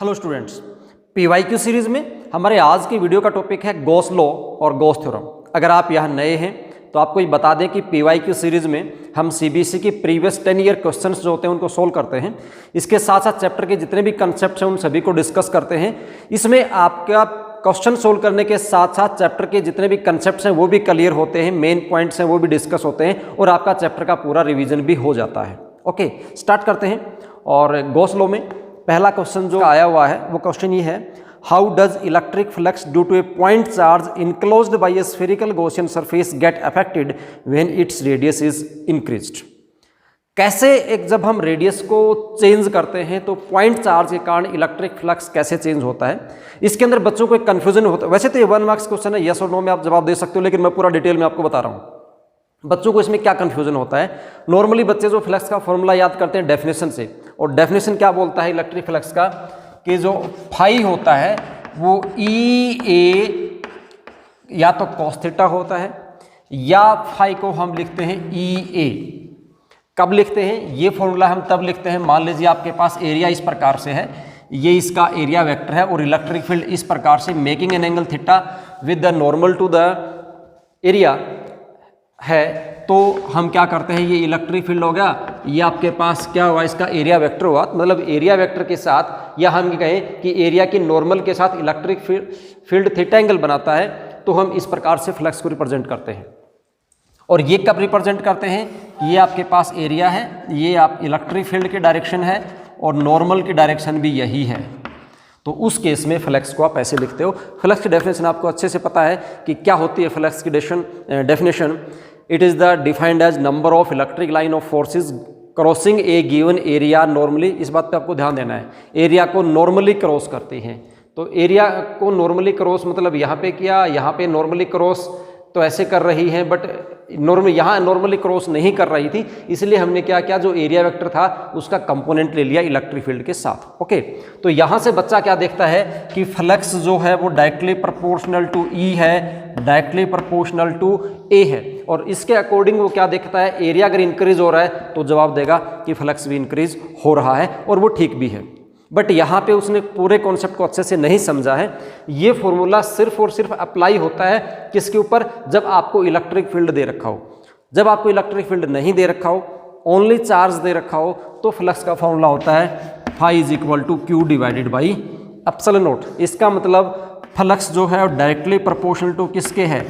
Hello students, PYQ series में हमारे आज की वीडियो का टॉपिक है गॉस लॉ और गॉस थ्योरम। अगर आप यहाँ नए हैं तो आपको ये बता दें कि पीवाईक्यू सीरीज में हम सीबीएसई की प्रीवियस 10 ईयर क्वेश्चंस जो होते हैं उनको सोल्व करते हैं। इसके साथ साथ चैप्टर के जितने भी कंसेप्ट हैं उन सभी को डिस्कस करते हैं। इसमें आपका क्वेश्चन सोल्व करने के साथ साथ चैप्टर के जितने भी कंसेप्ट्स हैं वो भी क्लियर होते हैं, मेन पॉइंट्स हैं वो भी डिस्कस होते हैं और आपका चैप्टर का पूरा रिवीजन भी हो जाता है। ओके, स्टार्ट करते हैं। और गॉस लॉ में पहला क्वेश्चन जो आया हुआ है वो क्वेश्चन ये है, how does electric flux due to a point charge enclosed by a spherical Gaussian surface get affected when its radius is increased. कैसे एक जब हम रेडियस को चेंज करते हैं तो पॉइंट चार्ज के कारण इलेक्ट्रिक फ्लक्स कैसे चेंज होता है। इसके अंदर बच्चों को एक कन्फ्यूजन होता है। वैसे तो ये 1 मार्क्स क्वेश्चन है, यस और नो में आप जवाब दे सकते हो, लेकिन मैं पूरा डिटेल में आपको बता रहा हूँ बच्चों को इसमें क्या कन्फ्यूजन होता है। नॉर्मली बच्चे जो फ्लक्स का फॉर्मूला याद करते हैं डेफिनेशन से, और डेफिनेशन क्या बोलता है इलेक्ट्रिक फ्लक्स का कि जो फाई होता है वो ई ए या तो कॉस थीटा होता है या फाई को हम लिखते हैं ई ए। कब लिखते हैं ये फॉर्मूला हम तब लिखते हैं, मान लीजिए आपके पास एरिया इस प्रकार से है, ये इसका एरिया वेक्टर है और इलेक्ट्रिक फील्ड इस प्रकार से making an angle theta with the normal to the area है, तो हम क्या करते हैं, ये इलेक्ट्रिक फील्ड हो गया, ये आपके पास क्या हुआ, इसका एरिया वेक्टर हुआ। मतलब एरिया वेक्टर के साथ या हम कहें कि एरिया की नॉर्मल के साथ इलेक्ट्रिक फील्ड थीटा एंगल बनाता है, तो हम इस प्रकार से फ्लक्स को रिप्रेजेंट करते हैं। और ये कब रिप्रेजेंट करते हैं, ये आपके पास एरिया है, ये आप इलेक्ट्रिक फील्ड की डायरेक्शन है और नॉर्मल की डायरेक्शन भी यही है, तो उस केस में फ्लक्स को आप ऐसे लिखते हो। फ्लक्स की डेफिनेशन आपको अच्छे से पता है कि क्या होती है फ्लक्स की definition. It is the defined as number of electric line of forces crossing a given area normally. इस बात पे आपको ध्यान देना है, एरिया को नॉर्मली क्रॉस करती हैं। तो एरिया को नॉर्मली क्रॉस मतलब यहाँ पे किया, यहाँ पे नॉर्मली क्रॉस तो ऐसे कर रही हैं, बट यहाँ नॉर्मली क्रॉस नहीं कर रही थी, इसलिए हमने क्या किया, जो एरिया वेक्टर था उसका कंपोनेंट ले लिया इलेक्ट्रिक फील्ड के साथ। ओके, तो यहाँ से बच्चा क्या देखता है कि फ्लक्स जो है वो डायरेक्टली प्रोपोर्शनल टू ई है, डायरेक्टली प्रोपोर्शनल टू ए है, और इसके अकॉर्डिंग वो क्या देखता है, एरिया अगर इंक्रीज हो रहा है तो जवाब देगा कि फ्लक्स भी इंक्रीज हो रहा है, और वो ठीक भी है। बट यहाँ पे उसने पूरे कॉन्सेप्ट को अच्छे से नहीं समझा है। ये फॉर्मूला सिर्फ और सिर्फ अप्लाई होता है किसके ऊपर, जब आपको इलेक्ट्रिक फील्ड दे रखा हो। जब आपको इलेक्ट्रिक फील्ड नहीं दे रखा हो, ओनली चार्ज दे रखा हो, तो फ्लक्स का फॉर्मूला होता है phi is equal to q divided by epsilon naught. इसका मतलब फ्लक्स जो है डायरेक्टली प्रोपोर्शनल टू किसके है,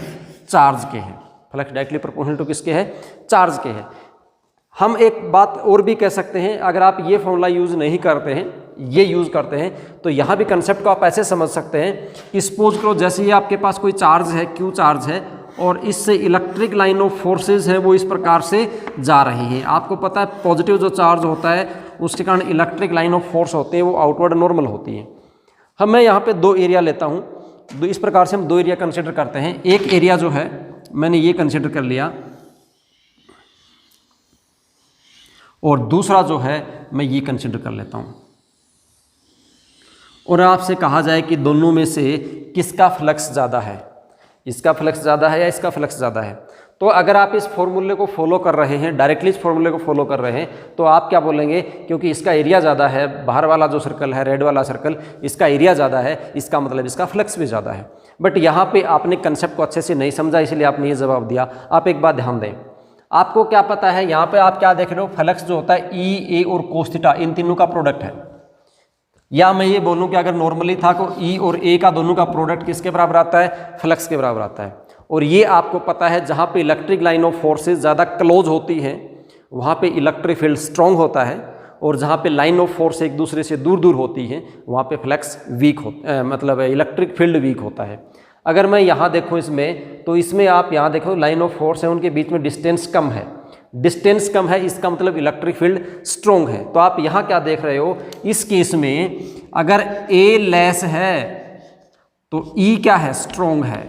चार्ज के हैं। फ्लक्स डायरेक्टली प्रोपोर्शनल टू किसके है, चार्ज के हैं। हम एक बात और भी कह सकते हैं, अगर आप ये फॉर्मूला यूज़ नहीं करते हैं, ये यूज़ करते हैं, तो यहाँ भी कंसेप्ट को आप ऐसे समझ सकते हैं। सपोज करो जैसे ये आपके पास कोई चार्ज है, क्यू चार्ज है, और इससे इलेक्ट्रिक लाइन ऑफ फोर्सेस है वो इस प्रकार से जा रही हैं। आपको पता है पॉजिटिव जो चार्ज होता है उसके कारण इलेक्ट्रिक लाइन ऑफ फोर्स होते हैं वो आउटवर्ड नॉर्मल होती हैं। मैं यहाँ पे 2 एरिया लेता हूँ, इस प्रकार से हम 2 एरिया कंसिडर करते हैं। एक एरिया जो है मैंने ये कंसिडर कर लिया, और दूसरा जो है मैं ये कंसिडर कर लेता हूँ, और आपसे कहा जाए कि दोनों में से किसका फ्लक्स ज़्यादा है, इसका फ्लक्स ज़्यादा है या इसका फ्लक्स ज़्यादा है। तो अगर आप इस फॉर्मूले को फॉलो कर रहे हैं, डायरेक्टली इस फॉर्मूले को फॉलो कर रहे हैं, तो आप क्या बोलेंगे, क्योंकि इसका एरिया ज़्यादा है, बाहर वाला जो सर्कल है, रेड वाला सर्कल, इसका एरिया ज़्यादा है, इसका मतलब इसका फ्लक्स भी ज़्यादा है। बट यहाँ पे आपने कंसेप्ट को अच्छे से नहीं समझा, इसलिए आपने ये जवाब दिया। आप एक बात ध्यान दें, आपको क्या पता है, यहाँ पे आप क्या देख रहे हो, फ्लक्स जो होता है ई ए और कोस थीटा, इन तीनों का प्रोडक्ट है। या मैं ये बोलूँ कि अगर नॉर्मली था तो ई और ए का दोनों का प्रोडक्ट किसके बराबर आता है, फ्लक्स के बराबर आता है। और ये आपको पता है जहाँ पे इलेक्ट्रिक लाइन ऑफ फोर्सेस ज़्यादा क्लोज होती हैं वहाँ पे इलेक्ट्रिक फील्ड स्ट्रॉन्ग होता है, और जहाँ पे लाइन ऑफ फोर्स एक दूसरे से दूर दूर होती हैं वहाँ पे फ्लक्स वीक मतलब इलेक्ट्रिक फील्ड वीक होता है। अगर मैं यहाँ देखूँ इसमें, तो इसमें आप यहाँ देखो लाइन ऑफ फोर्स है, उनके बीच में डिस्टेंस कम है, डिस्टेंस कम है, इसका मतलब इलेक्ट्रिक फील्ड स्ट्रॉन्ग है। तो आप यहाँ क्या देख रहे हो, इस केस में अगर ए लेस है तो ई क्या है, स्ट्रॉन्ग है।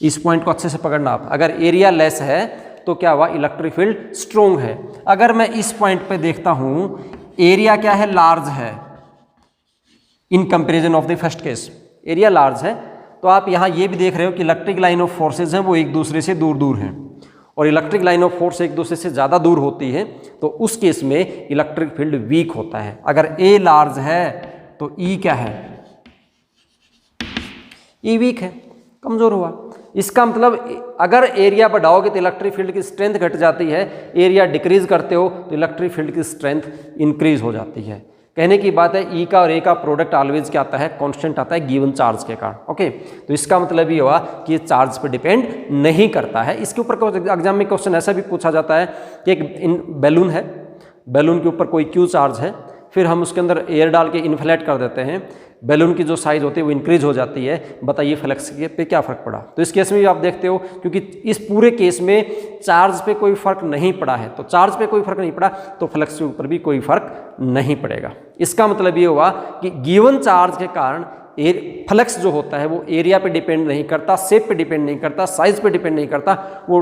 इस पॉइंट को अच्छे से पकड़ना आप, अगर एरिया लेस है तो क्या हुआ, इलेक्ट्रिक फील्ड स्ट्रॉन्ग है। अगर मैं इस पॉइंट पे देखता हूँ, एरिया क्या है, लार्ज है, in comparison of the first case area large है, तो आप यहाँ ये भी देख रहे हो कि इलेक्ट्रिक लाइन ऑफ फोर्सेज हैं वो एक दूसरे से दूर दूर हैं, और इलेक्ट्रिक लाइन ऑफ फोर्स एक दूसरे से ज़्यादा दूर होती है तो उस केस में इलेक्ट्रिक फील्ड वीक होता है। अगर ए लार्ज है तो ई क्या है, ई वीक है, कमज़ोर हुआ। इसका मतलब अगर एरिया बढ़ाओगे तो इलेक्ट्रिक फील्ड की स्ट्रेंथ घट जाती है, एरिया डिक्रीज करते हो तो इलेक्ट्रिक फील्ड की स्ट्रेंथ इंक्रीज हो जाती है। कहने की बात है ई का और ए का प्रोडक्ट ऑलवेज क्या आता है, कांस्टेंट आता है गिवन चार्ज के कारण। ओके, तो इसका मतलब ये हुआ कि ये चार्ज पे डिपेंड नहीं करता है। इसके ऊपर एग्जाम में क्वेश्चन ऐसा भी पूछा जाता है कि एक बैलून है, बैलून के ऊपर कोई क्यू चार्ज है, फिर हम उसके अंदर एयर डाल के इन्फ्लेट कर देते हैं, बैलून की जो साइज़ होती है वो इंक्रीज हो जाती है, बताइए फ्लक्स पे क्या फ़र्क पड़ा। तो इस केस में भी आप देखते हो क्योंकि इस पूरे केस में चार्ज पे कोई फ़र्क नहीं पड़ा है, तो चार्ज पे कोई फ़र्क नहीं पड़ा तो फ्लक्स के ऊपर भी कोई फ़र्क नहीं पड़ेगा। इसका मतलब ये हुआ कि गिवन चार्ज के कारण फ्लक्स जो होता है वो एरिया पे डिपेंड नहीं करता, शेप पे डिपेंड नहीं करता, साइज पे डिपेंड नहीं करता, वो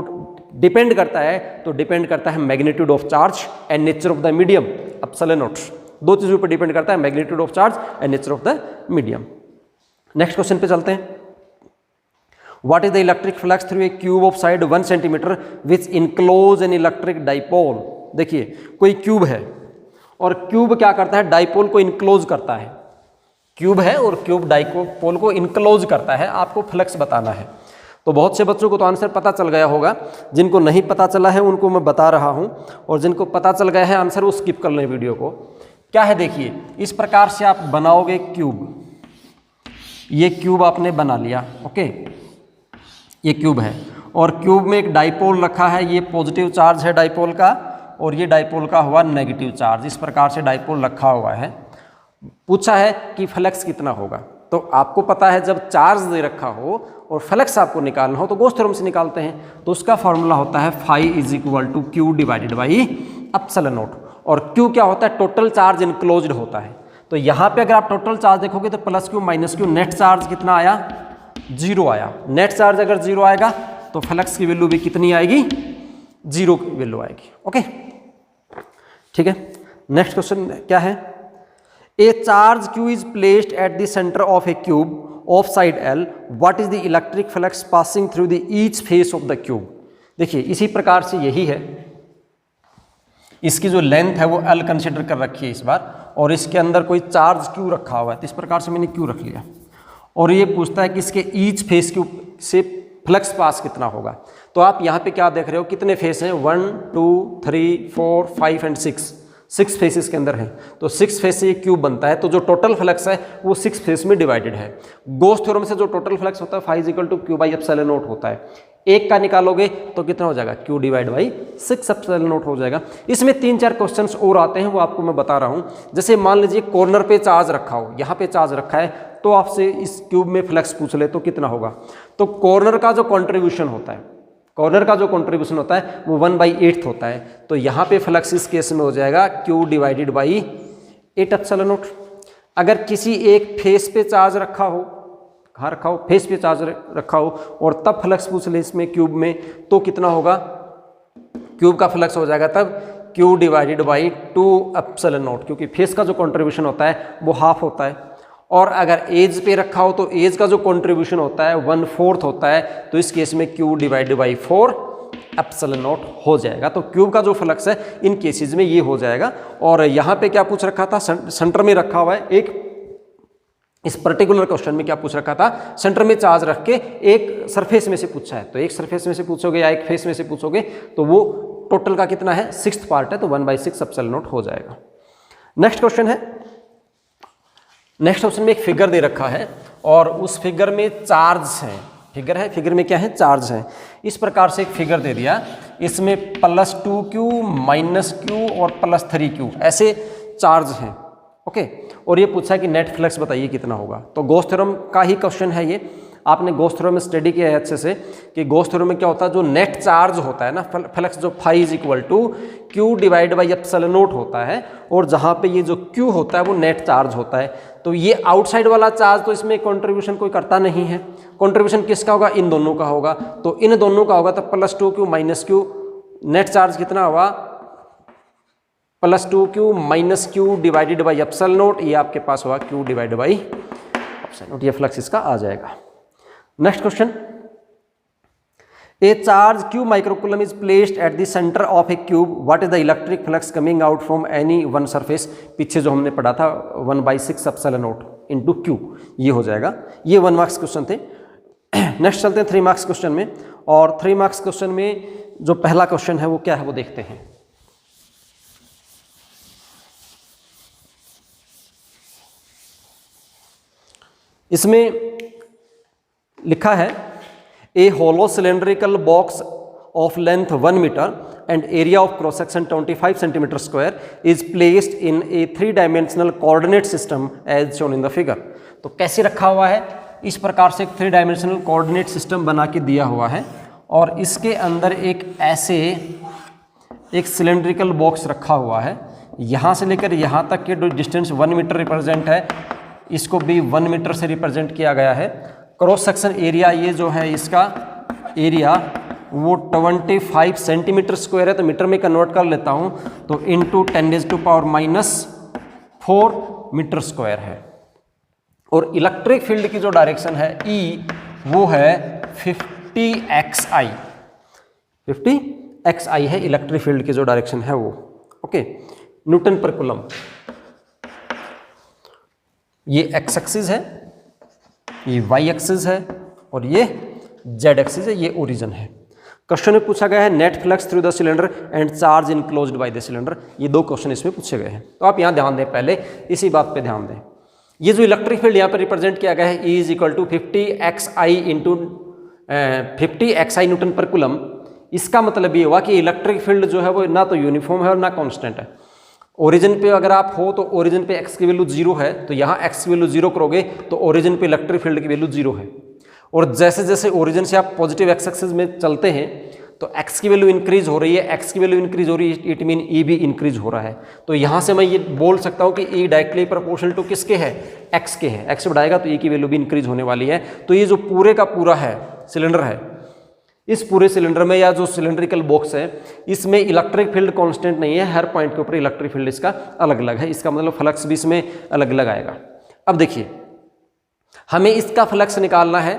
डिपेंड करता है तो डिपेंड करता है magnitude of charge and nature of the medium, epsilon not. दो चीज़ों पर डिपेंड करता है, magnitude of charge and nature of the medium. Next question पे चलते हैं। What is the electric flux through a cube of side 1 centimetre which enclose an electric dipole. देखिए कोई क्यूब है और क्यूब क्या करता है, डाइपोल को इनक्लोज करता है। क्यूब है और क्यूब डाइपोल को इनक्लोज करता है, आपको फ्लक्स बताना है। तो बहुत से बच्चों को तो आंसर पता चल गया होगा, जिनको नहीं पता चला है उनको मैं बता रहा हूं, और जिनको पता चल गया है आंसर वो स्किप कर लें वीडियो को। क्या है देखिए, इस प्रकार से आप बनाओगे क्यूब, ये क्यूब आपने बना लिया। ओके, ये क्यूब है और क्यूब में एक डाइपोल रखा है, ये पॉजिटिव चार्ज है डाइपोल का और ये डाइपोल का हुआ नेगेटिव चार्ज। इस प्रकार से डाइपोल रखा हुआ है। पूछा है कि फ्लक्स कितना होगा, तो आपको पता है जब चार्ज दे रखा हो और फ्लक्स आपको निकालना हो तो गॉस थ्योरम से निकालते हैं। तो उसका फॉर्मूला होता है phi is equal to q divided by epsilon naught. और क्यू क्या होता है, टोटल चार्ज इनक्लोज्ड होता है। तो यहाँ पे अगर आप टोटल चार्ज देखोगे तो plus Q minus Q, net charge कितना आया, 0 आया। नेट चार्ज अगर 0 आएगा तो फ्लक्स की वैल्यू भी कितनी आएगी, 0 की वैल्यू आएगी। ओके, ठीक है। नेक्स्ट क्वेश्चन क्या है, ए charge Q is placed at the centre of A cube of side L, what is the electric flux passing through the each face of the cube. देखिए इसी प्रकार से यही है, इसकी जो लेंथ है वो एल कंसिडर कर रखी है इस बार, और इसके अंदर कोई चार्ज क्यू रखा हुआ है, तो इस प्रकार से मैंने क्यू रख लिया। और ये पूछता है कि इसके ईच फेस के से फ्लक्स पास कितना होगा। तो आप यहाँ पे क्या देख रहे हो, कितने फेस हैं, 1 2 3 4 5 एंड 6 फेसेस के अंदर है। तो 6 फेस से ये क्यूब बनता है, तो जो टोटल फ्लक्स है वो 6 फेस में डिवाइडेड है। गॉस थ्योरम से जो टोटल फ्लक्स होता है phi equal to q by epsilon naught होता है। एक का निकालोगे तो कितना हो जाएगा, q divide by 6 epsilon naught हो जाएगा। इसमें 3-4 क्वेश्चंस और आते हैं, वो आपको मैं बता रहा हूँ। जैसे मान लीजिए कॉर्नर पे चार्ज रखा हो, यहाँ पे चार्ज रखा है, तो आपसे इस क्यूब में फ्लक्स पूछ ले तो कितना होगा। तो कॉर्नर का जो कॉन्ट्रीब्यूशन होता है, कॉर्नर का जो कंट्रीब्यूशन होता है वो 1/8 होता है। तो यहाँ पे फ्लक्स इस केस में हो जाएगा Q divided by 8 epsilon not. अगर किसी एक फेस पे चार्ज रखा हो, कहाँ रखा हो, फेस पे चार्ज रखा हो, और तब फ्लक्स पूछ ले इसमें क्यूब में, तो कितना होगा, क्यूब का फ्लक्स हो जाएगा तब Q divided by 2 epsilon not, क्योंकि फेस का जो कंट्रीब्यूशन होता है वो हाफ होता है। और अगर एज पे रखा हो तो एज का जो कंट्रीब्यूशन होता है 1/4 होता है, तो इस केस में Q divided by 4 epsilon naught हो जाएगा। तो क्यूब का जो फ्लक्स है इन केसेस में ये हो जाएगा। और यहाँ पे क्या पूछ रखा था, सेंटर में रखा हुआ है एक, इस पर्टिकुलर क्वेश्चन में क्या पूछ रखा था, सेंटर में चार्ज रख के एक सरफेस में से पूछा है। तो एक सरफेस में से पूछोगे या एक फेस में से पूछोगे तो वो टोटल का कितना है, 6th पार्ट है, तो 1/6 एप्सिलॉन नॉट हो जाएगा। नेक्स्ट क्वेश्चन है, नेक्स्ट ऑप्शन में एक फिगर दे रखा है और उस फिगर में चार्ज है, फिगर है, फिगर में क्या है, चार्ज है। इस प्रकार से एक फिगर दे दिया, इसमें +2Q -Q और +3Q ऐसे चार्ज हैं। ओके, और ये पूछा है कि नेट फ्लक्स बताइए कितना होगा। तो गॉस थ्योरम का ही क्वेश्चन है ये, आपने गॉस थ्योरम में स्टडी किया है अच्छे से कि गॉस थ्योरम में क्या होता है, जो नेट चार्ज होता है ना फ्लक्स, जो phi is equal to Q divide by epsilon naught होता है, और जहाँ पे ये जो Q होता है वो नेट चार्ज होता है। तो ये आउटसाइड वाला चार्ज तो इसमें कंट्रीब्यूशन कोई करता नहीं है, कंट्रीब्यूशन किसका होगा, इन दोनों का होगा। तो इन दोनों का होगा तो +2Q -Q, नेट चार्ज कितना हुआ, +2Q -Q divided by epsilon not, ये आपके पास होगा Q divided by epsilon not, ये फ्लक्स इसका आ जाएगा। Next question, A charge cube microcoulomb is placed at the centre of A cube, what is the electric flux coming out from any one surface. पीछे जो हमने पढ़ा था 1/6 epsilon not into Q, ये हो जाएगा। ये 1 मार्क्स क्वेश्चन थे। नेक्स्ट चलते हैं 3 मार्क्स क्वेश्चन में, और 3 मार्क्स क्वेश्चन में जो पहला क्वेश्चन है वो क्या है वो देखते हैं। इसमें लिखा है a hollow cylindrical box of length 1 metre and area of cross section 25 centimetre square is placed in a 3 dimensional coordinate system as shown in the figure. तो कैसे रखा हुआ है, इस प्रकार से एक 3 डायमेंशनल कोऑर्डिनेट सिस्टम बना के दिया हुआ है, और इसके अंदर एक ऐसे एक सिलेंड्रिकल बॉक्स रखा हुआ है। यहाँ से लेकर यहाँ तक के डिस्टेंस 1 मीटर रिप्रेजेंट है, इसको भी 1 मीटर से रिप्रेजेंट किया गया है। क्रॉस सेक्शन एरिया ये जो है इसका एरिया वो 25 सेंटीमीटर स्क्वायर है, तो मीटर में कन्वर्ट कर लेता हूँ, तो इंटू 10⁻⁻⁴ मीटर स्क्वायर है। और इलेक्ट्रिक फील्ड की जो डायरेक्शन है E वो है 50xi, 50xi है इलेक्ट्रिक फील्ड की जो डायरेक्शन है वो। Okay, Newton per coulomb. ये x एक्सिस है, ये y एक्सिस है, और ये z एक्सिस है, ये ओरिजिन है। क्वेश्चन में पूछा गया है net flux through the cylinder and charge enclosed by the cylinder. ये 2 क्वेश्चन इसमें पूछे गए हैं, तो आप यहाँ ध्यान दें, पहले इसी बात पे ध्यान दें। ये जो इलेक्ट्रिक फील्ड यहाँ पर रिप्रेजेंट किया गया है E is equal to 50xi into 50xi newton per coulomb. इसका मतलब ये हुआ कि इलेक्ट्रिक फील्ड जो है वो ना तो यूनिफॉर्म है और ना कांस्टेंट है। ओरिजिन पे अगर आप हो तो ओरिजिन पे x की वैल्यू 0 है, तो यहाँ x की वैल्यू 0 करोगे तो ओरिजिन पे इलेक्ट्रिक फील्ड की वैल्यू 0 है। और जैसे जैसे ओरिजिन से आप पॉजिटिव x एक्सिस में चलते हैं तो x की वैल्यू इंक्रीज हो रही है, x की वैल्यू इंक्रीज हो रही है, इट मीन E भी इंक्रीज हो रहा है। तो यहाँ से मैं ये बोल सकता हूँ कि E डायरेक्टली प्रोपोर्शनल टू किसके है, x के है। x बढ़ाएगा तो E की वैल्यू भी इंक्रीज होने वाली है। तो ये जो पूरे का पूरा है सिलेंडर है, इस पूरे सिलेंडर में या जो सिलेंड्रिकल बॉक्स है इसमें इलेक्ट्रिक फील्ड कांस्टेंट नहीं है, हर पॉइंट के ऊपर इलेक्ट्रिक फील्ड इसका अलग अलग है। इसका मतलब फ्लक्स भी इसमें अलग अलग आएगा। अब देखिए, हमें इसका फ्लक्स निकालना है,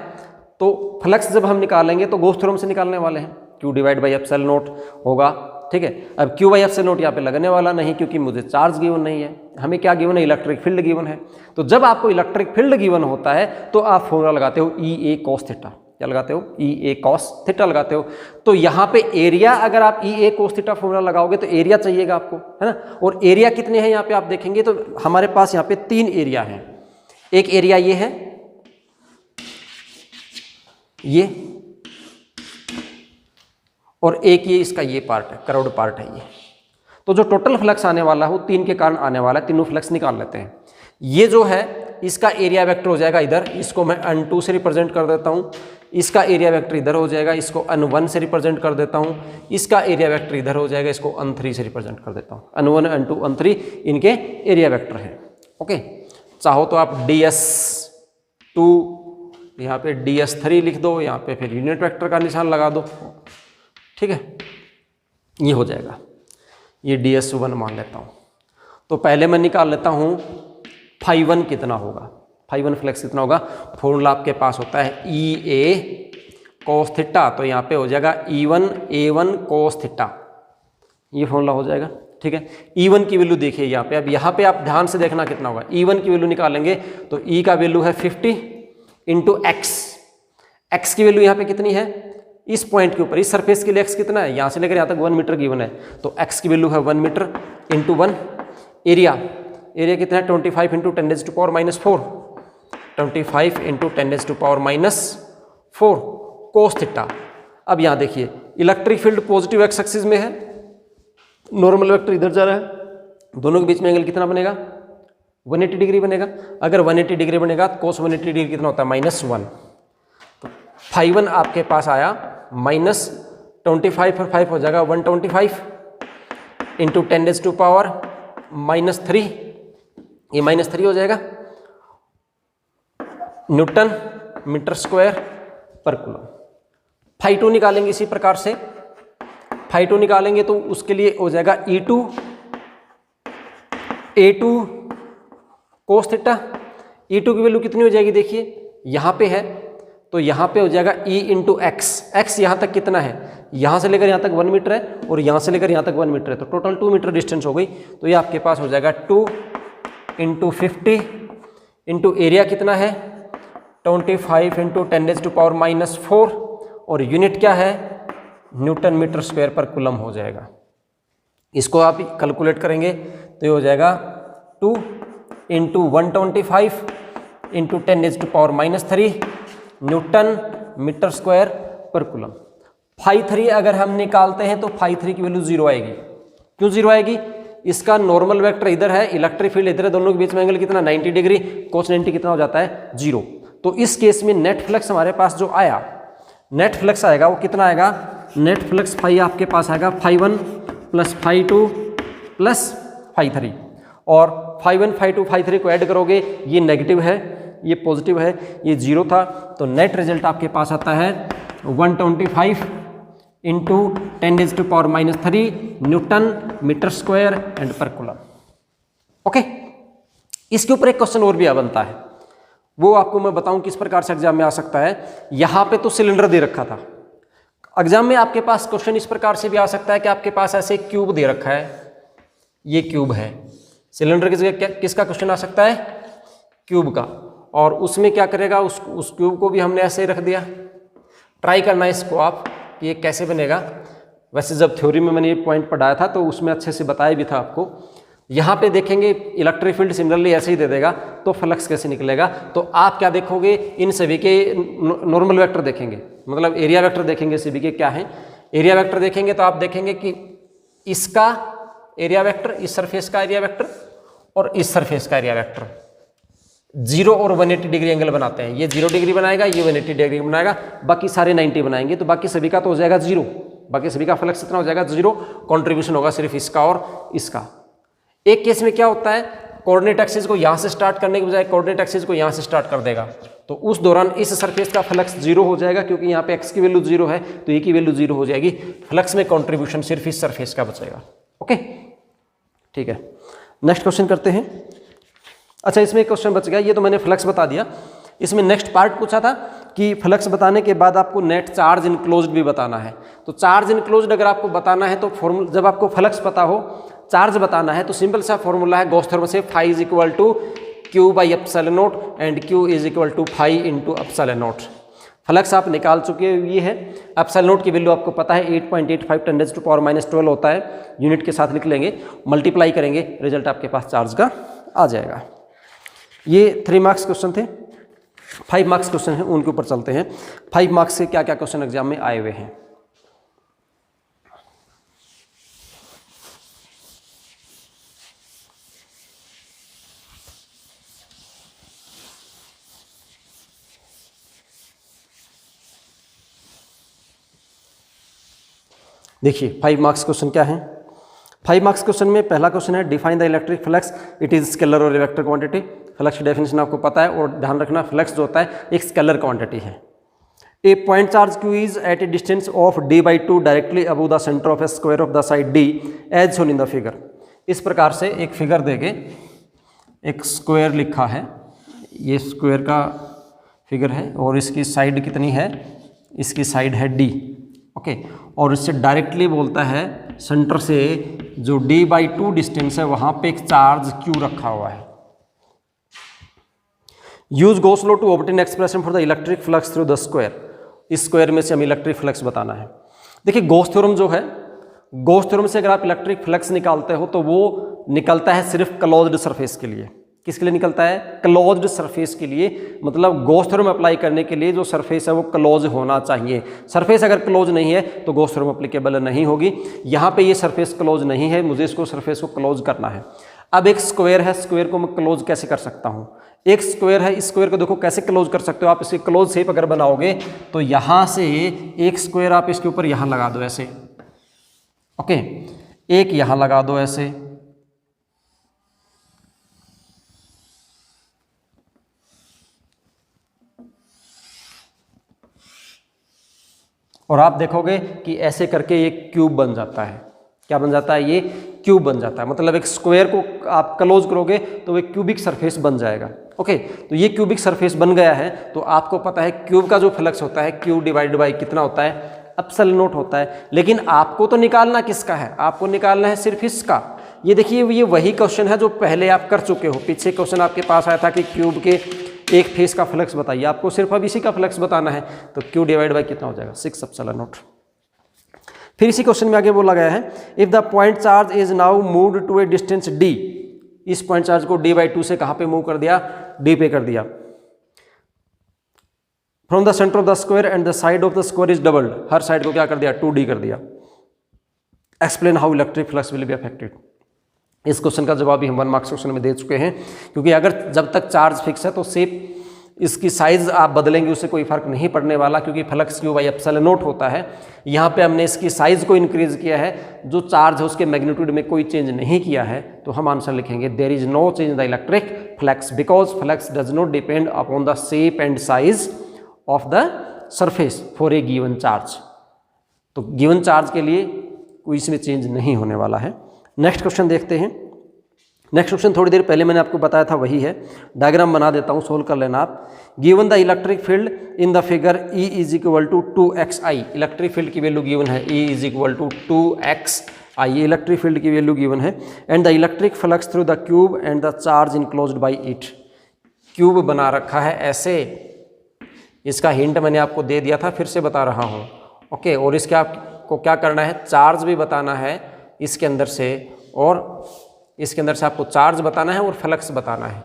तो फ्लक्स जब हम निकालेंगे तो गॉस थ्योरम से निकालने वाले हैं, Q divide by epsilon not होगा। ठीक है, अब Q बाई एप्सिलॉन नॉट यहाँ पे लगने वाला नहीं, क्योंकि मुझे चार्ज गिवन नहीं है, हमें क्या गिवन है, इलेक्ट्रिक फील्ड गिवन है। तो जब आपको इलेक्ट्रिक फील्ड गिवन होता है तो आप फॉर्मूला लगाते हो EA cos थीटा। क्या लगाते हो, EA cos थीटा लगाते हो। तो यहाँ पे एरिया, अगर आप EA cos थीटा फॉर्मूला लगाओगे तो एरिया चाहिएगा आपको, है ना। और एरिया कितने हैं यहाँ पे आप देखेंगे तो हमारे पास यहाँ पे 3 एरिया हैं। एक एरिया ये है, ये, और एक ये इसका ये पार्ट है, कर्व्ड पार्ट है ये। तो जो टोटल फ्लक्स आने वाला है वो 3 के कारण आने वाला है, तीनों फ्लक्स निकाल लेते हैं। ये जो है इसका एरिया वेक्टर हो जाएगा इधर, इसको मैं n2 से रिप्रेजेंट कर देता हूँ। इसका एरिया वेक्टर इधर हो जाएगा, इसको n1 से रिप्रेजेंट कर देता हूँ। इसका एरिया वेक्टर इधर हो जाएगा, इसको n3 से रिप्रेजेंट कर देता हूँ। n1 n2 n3 इनके एरिया वेक्टर हैं। ओके, चाहो तो आप ds2 यहाँ पे ds3 लिख दो, यहाँ पे फिर यूनिट वेक्टर का निशान लगा दो। ठीक है, ये हो जाएगा। ये ds1 मान लेता हूँ। तो पहले मैं निकाल लेता हूँ φ1 कितना होगा, φ1 फ्लक्स कितना होगा। फॉर्मूला आपके पास होता है EA cos थीटा, तो यहाँ पे हो जाएगा E1 A1 cos थीटा, ये फॉर्मूला हो जाएगा। ठीक है, E1 की वैल्यू देखिए यहाँ पे। अब यहाँ पे आप ध्यान से देखना कितना होगा। E1 की वैल्यू निकालेंगे तो E का वैल्यू है 50 इंटू x की वैल्यू यहाँ पे कितनी है, इस पॉइंट के ऊपर, इस सरफेस के लिए x कितना है, यहाँ से लेकर यहाँ तक 1 मीटर गिवन है, तो x की वैल्यू है 1 मीटर इंटू 1। एरिया कितना है, 25 इंटू 10⁻⁻⁴, 25 इंटू 10⁻⁻⁴ cos थीटा। अब यहाँ देखिए, electric field positive x axis में है, नॉर्मल वेक्टर इधर जा रहा है, दोनों के बीच में एंगल कितना बनेगा, 180 डिग्री बनेगा। अगर 180 डिग्री बनेगा तो cos 180 डिग्री कितना होता है, -1। तो φ1 आपके पास आया -25 और 5 हो जाएगा 125 इंटू 10⁻⁻3, ये -3 हो जाएगा Newton metre square per coulomb. φ2 निकालेंगे इसी प्रकार से, φ2 निकालेंगे तो उसके लिए हो जाएगा E2 A2 cos theta. E2 की वैल्यू कितनी हो जाएगी, देखिए यहाँ पे है, तो यहाँ पे हो जाएगा E इंटू एक्स। एक्स यहाँ तक कितना है, यहाँ से लेकर यहाँ तक 1 मीटर है और यहाँ से लेकर यहाँ तक 1 मीटर है, तो टोटल 2 मीटर डिस्टेंस हो गई। तो ये आपके पास हो जाएगा 2 इंटू 50 इंटू एरिया कितना है 25 इंटू 10⁻⁻⁴ और यूनिट क्या है Newton metre square per coulomb हो जाएगा। इसको आप कैलकुलेट करेंगे तो ये हो जाएगा 2 into 125 into 10⁻⁻³ newton metre square per coulomb. φ3 अगर हम निकालते हैं तो φ3 की वैल्यू 0 आएगी। क्यों 0 आएगी, इसका नॉर्मल वेक्टर इधर है, इलेक्ट्रिक फील्ड इधर है, दोनों के बीच में एंगल कितना 90 डिग्री, cos 90 कितना हो जाता है 0। तो इस केस में नेट फ्लक्स हमारे पास जो आया, नेट फ्लक्स आएगा वो कितना आएगा, नेट फ्लक्स फाई आपके पास आएगा φ1 प्लस φ2 प्लस φ3 और φ1 φ2 φ3 को ऐड करोगे ये नेगेटिव है ये पॉजिटिव है, ये 0 था, तो नेट रिजल्ट आपके पास आता है 125 into 10⁻⁻³ newton metre square and per coulomb. Okay, इसके ऊपर एक क्वेश्चन और भी बनता है, वो आपको मैं बताऊं किस प्रकार से एग्जाम में आ सकता है। यहाँ पे तो सिलेंडर दे रखा था, एग्जाम में आपके पास क्वेश्चन इस प्रकार से भी आ सकता है कि आपके पास ऐसे क्यूब दे रखा है, ये क्यूब है, सिलेंडर की जगह किसका क्वेश्चन आ सकता है क्यूब का, और उसमें क्या करेगा उस क्यूब को भी हमने ऐसे ही रख दिया। ट्राई करना है इसको आप कि ये कैसे बनेगा। वैसे जब थ्योरी में मैंने ये पॉइंट पढ़ाया था तो उसमें अच्छे से बताया भी था आपको। यहाँ पे देखेंगे इलेक्ट्रिक फील्ड सिमिलरली ऐसे ही दे देगा तो फ्लक्स कैसे निकलेगा, तो आप क्या देखोगे इन सभी के नॉर्मल वेक्टर देखेंगे, मतलब एरिया वेक्टर देखेंगे सभी के क्या है। एरिया वेक्टर देखेंगे तो आप देखेंगे कि इसका एरिया वेक्टर, इस सरफेस का एरिया वेक्टर और इस सरफेस का एरिया वेक्टर 0 और 180 डिग्री एंगल बनाते हैं। ये 0 डिग्री बनाएगा, ये 180 डिग्री बनाएगा, बाकी सारे 90 बनाएंगे, तो बाकी सभी का तो हो जाएगा 0, बाकी सभी का फ्लक्स कितना हो जाएगा 0, कंट्रीब्यूशन होगा सिर्फ इसका और इसका। एक केस में क्या होता है, कोऑर्डिनेट एक्सिस को यहाँ से स्टार्ट करने के बजाय कोऑर्डिनेट एक्सिस को यहाँ से स्टार्ट कर देगा, तो उस दौरान इस सरफेस का फ्लक्स 0 हो जाएगा, क्योंकि यहाँ पे x की वैल्यू 0 है तो ए की वैल्यू 0 हो जाएगी, फ्लक्स में कंट्रीब्यूशन सिर्फ इस सरफेस का बचेगा। ओके, ठीक है, नेक्स्ट क्वेश्चन करते हैं। अच्छा, इसमें एक क्वेश्चन बच गया, ये तो मैंने फ्लक्स बता दिया। इसमें नेक्स्ट पार्ट पूछा था कि फ्लक्स बताने के बाद आपको नेट चार्ज इनक्लोज्ड भी बताना है। तो चार्ज इनक्लोज्ड अगर आपको बताना है तो फॉर्मूला, जब आपको फ्लक्स पता हो चार्ज बताना है तो सिंपल सा फॉर्मूला है गॉस थ्योरम से, φ is equal to Q/ε0 and Q is equal to φ into ε0। Flux आप निकाल चुके हैं, ये है ε0 की वैल्यू आपको पता है 8.85 10⁻12 होता है, यूनिट के साथ लिख लेंगे, मल्टीप्लाई करेंगे, रिजल्ट आपके पास चार्ज का आ जाएगा। ये 3 मार्क्स क्वेश्चन थे। 5 मार्क्स क्वेश्चन हैं, उनके ऊपर चलते हैं। 5 मार्क्स से क्या क्या क्वेश्चन एग्जाम में आए हुए हैं। देखिए 5 मार्क्स क्वेश्चन क्या है। 5 मार्क्स क्वेश्चन में पहला क्वेश्चन है define the electric flux, it is scalar और वेक्टर क्वांटिटी। फ्लक्स की डेफिनेशन आपको पता है, और ध्यान रखना फ्लक्स जो होता है एक स्केलर क्वांटिटी है। A point charge Q is at a distance of d/2 directly above the centre of a square of the side d as shown in the figure. इस प्रकार से एक फिगर देके एक स्क्वायर लिखा है, ये स्क्वायर का फिगर है और इसकी साइड कितनी है, इसकी साइड है d। ओके, और इससे डायरेक्टली बोलता है सेंटर से जो d/2 डिस्टेंस है वहां पे एक चार्ज q रखा हुआ है। Use Gauss law to obtain expression for the electric flux through the square. इस स्क्वायर में से हमें इलेक्ट्रिक फ्लक्स बताना है। देखिए गॉस थ्योरम जो है, गॉस थ्योरम से अगर आप इलेक्ट्रिक फ्लक्स निकालते हो तो वो निकलता है सिर्फ क्लोज्ड सरफेस के लिए। किसके लिए निकलता है, क्लोज्ड सरफेस के लिए, मतलब गॉस थ्योरम अप्लाई करने के लिए जो सरफेस है वो क्लोज होना चाहिए। सरफेस अगर क्लोज नहीं है तो गॉस थ्योरम अप्लीकेबल नहीं होगी। यहाँ पे ये सरफेस क्लोज नहीं है, मुझे इसको सरफेस को क्लोज करना है। अब एक स्क्वायर है, स्क्वायर को मैं क्लोज कैसे कर सकता हूँ, एक स्क्वायर है, इस स्क्वायर को देखो कैसे क्लोज कर सकते हो आप। इसकी क्लोज शेप अगर बनाओगे तो यहाँ से एक स्क्वायर आप इसके ऊपर यहाँ लगा दो ऐसे, ओके, एक यहाँ लगा दो ऐसे, और आप देखोगे कि ऐसे करके ये क्यूब बन जाता है। क्या बन जाता है, ये क्यूब बन जाता है, मतलब एक स्क्वायर को आप क्लोज करोगे तो एक क्यूबिक सरफेस बन जाएगा। ओके, तो ये क्यूबिक सरफेस बन गया है, तो आपको पता है क्यूब का जो फ्लक्स होता है क्यू डिवाइडेड बाई कितना होता है, एप्सिलॉन नॉट होता है। लेकिन आपको तो निकालना किसका है, आपको निकालना है सिर्फ इसका। ये देखिए, ये वही क्वेश्चन है जो पहले आप कर चुके हो। पीछे क्वेश्चन आपके पास आया था कि क्यूब के एक फेस का फ्लक्स बताइए, आपको सिर्फ अब इसी का फ्लक्स बताना है, तो क्यू डिवाइड बाई कितना हो जाएगा, 6 एप्सिलॉन नॉट। फिर इसी क्वेश्चन में आगे बोला गया है, if the point charge is now moved to a distance d, इस पॉइंट चार्ज को d/2 से कहां पे मूव कर दिया, d पे कर दिया। From the centre of the square and the side of the square is doubled, her side को क्या कर दिया, 2d कर दिया। Explain how electric flux will be affected. इस क्वेश्चन का जवाब भी हम 1 मार्क्स क्वेश्चन में दे चुके हैं, क्योंकि अगर जब तक चार्ज फिक्स है तो शेप इसकी साइज आप बदलेंगे उससे कोई फर्क नहीं पड़ने वाला, क्योंकि flux Q by epsilon naught होता है। यहाँ पे हमने इसकी साइज को इंक्रीज किया है, जो चार्ज है उसके मैग्नीट्यूड में कोई चेंज नहीं किया है, तो हम आंसर लिखेंगे there is no change in the electric flux because flux does not depend upon the shape and size of the surface for a given charge. तो गिवन चार्ज के लिए कोई इसमें चेंज नहीं होने वाला है। नेक्स्ट क्वेश्चन देखते हैं। नेक्स्ट क्वेश्चन थोड़ी देर पहले मैंने आपको बताया था वही है, डायग्राम बना देता हूँ, सोल्व कर लेना आप। Given the electric field in the figure E is equal to 2xi, electric field की वैल्यू गिवन है, E is equal to 2xi, electric field की वैल्यू गिवन है। And the electric flux through the cube and the charge enclosed by it, cube बना रखा है ऐसे, इसका hint मैंने आपको दे दिया था, फिर से बता रहा हूँ। ओके, और इसके आपको क्या करना है, चार्ज भी बताना है इसके अंदर से, और इसके अंदर से आपको चार्ज बताना है और फ्लक्स बताना है।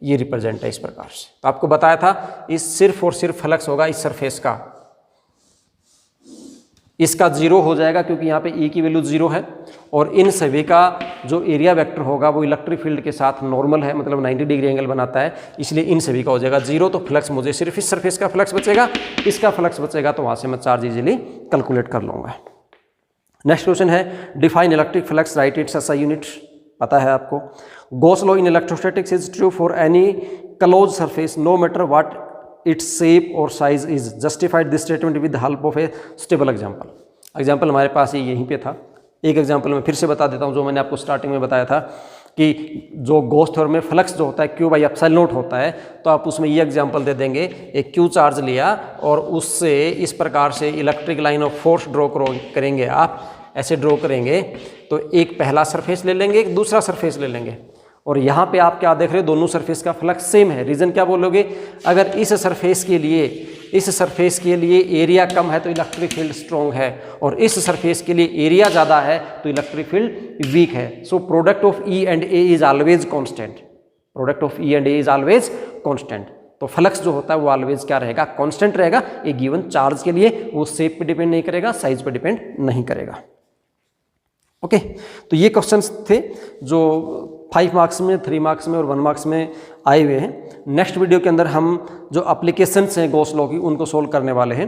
ये रिप्रेजेंट है इस प्रकार से। तो आपको बताया था इस सिर्फ और सिर्फ फ्लक्स होगा इस सरफेस का, इसका 0 हो जाएगा क्योंकि यहाँ पे E की वैल्यू 0 है, और इन सभी का जो एरिया वेक्टर होगा वो इलेक्ट्रिक फील्ड के साथ नॉर्मल है, मतलब 90 डिग्री एंगल बनाता है, इसलिए इन सभी का हो जाएगा 0। तो फ्लक्स मुझे सिर्फ इस सरफेस का फ्लक्स बचेगा, इसका फ्लक्स बचेगा, तो वहाँ से मैं चार्ज इजीली कैलकुलेट कर लूँगा। नेक्स्ट क्वेश्चन है, define electric flux, write its SI unit, पता है आपको। Gauss law in electrostatics is true for any close surface no matter what its shape और size is, justified this statement with the help of a stable example. Example हमारे पास ये यहीं पे था, एक एग्जांपल मैं फिर से बता देता हूँ, जो मैंने आपको स्टार्टिंग में बताया था कि जो गॉस थ्योरम में फ्लक्स जो होता है क्यू बाई एप्सिलॉन नॉट होता है, तो आप उसमें ये एग्जांपल दे देंगे, एक क्यू चार्ज लिया और उससे इस प्रकार से electric line of force draw करेंगे, आप ऐसे ड्रॉ करेंगे, तो एक पहला सरफेस ले लेंगे, एक दूसरा सरफेस ले लेंगे, और यहाँ पे आप क्या देख रहे हो, दोनों सरफेस का फ्लक्स सेम है। रीज़न क्या बोलोगे, अगर इस सरफेस के लिए एरिया कम है तो इलेक्ट्रिक फील्ड स्ट्रॉन्ग है, और इस सरफेस के लिए एरिया ज़्यादा है तो इलेक्ट्रिक फील्ड वीक है। So product of E and A is always constant, product of E and A is always constant. तो फ्लक्स जो होता है वो ऑलवेज क्या रहेगा, कॉन्स्टेंट रहेगा। एक गिवन चार्ज के लिए वो शेप पे डिपेंड नहीं करेगा, साइज पे डिपेंड नहीं करेगा। ओके, तो ये क्वेश्चंस थे जो 5 मार्क्स में, 3 मार्क्स में और 1 मार्क्स में आए हुए हैं। नेक्स्ट वीडियो के अंदर हम जो एप्लीकेशंस हैं गॉस लॉ की उनको सोल्व करने वाले हैं।